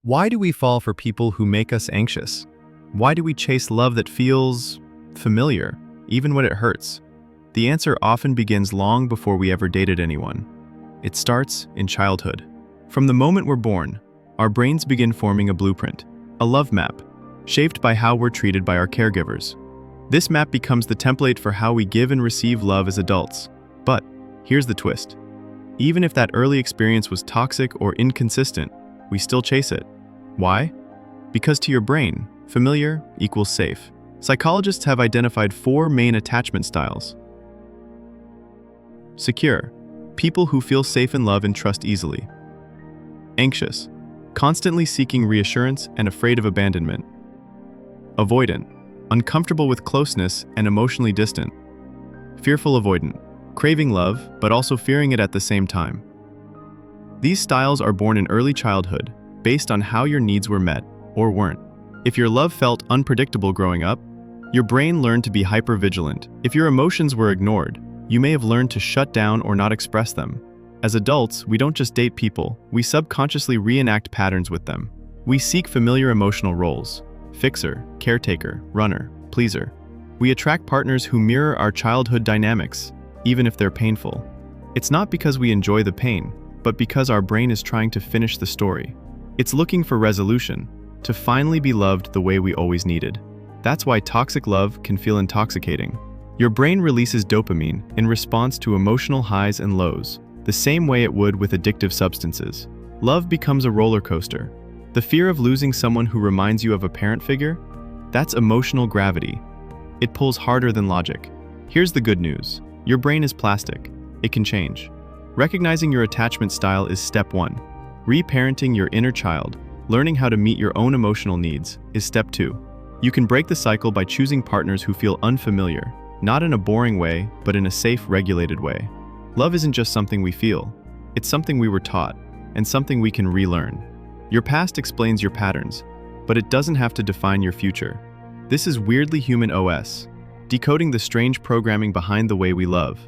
Why do we fall for people who make us anxious? Why do we chase love that feels familiar, even when it hurts? The answer often begins long before we ever dated anyone. It starts in childhood. From the moment we're born, our brains begin forming a blueprint, a love map, shaped by how we're treated by our caregivers. This map becomes the template for how we give and receive love as adults. But here's the twist. Even if that early experience was toxic or inconsistent, we still chase it. Why? Because to your brain, familiar equals safe. Psychologists have identified 4 main attachment styles. Secure, people who feel safe in love and trust easily. Anxious, constantly seeking reassurance and afraid of abandonment. Avoidant, uncomfortable with closeness and emotionally distant. Fearful avoidant, craving love but also fearing it at the same time. These styles are born in early childhood, based on how your needs were met or weren't. If your love felt unpredictable growing up, your brain learned to be hypervigilant. If your emotions were ignored, you may have learned to shut down or not express them. As adults, we don't just date people, we subconsciously reenact patterns with them. We seek familiar emotional roles: fixer, caretaker, runner, pleaser. We attract partners who mirror our childhood dynamics, even if they're painful. It's not because we enjoy the pain, but because our brain is trying to finish the story. It's looking for resolution, to finally be loved the way we always needed. That's why toxic love can feel intoxicating. Your brain releases dopamine in response to emotional highs and lows, the same way it would with addictive substances. Love becomes a roller coaster. The fear of losing someone who reminds you of a parent figure? That's emotional gravity. It pulls harder than logic. Here's the good news. Your brain is plastic. It can change. Recognizing your attachment style is step 1. Reparenting your inner child, learning how to meet your own emotional needs, is step 2. You can break the cycle by choosing partners who feel unfamiliar, not in a boring way, but in a safe, regulated way. Love isn't just something we feel. It's something we were taught, and something we can relearn. Your past explains your patterns, but it doesn't have to define your future. This is Weirdly Human OS, decoding the strange programming behind the way we love.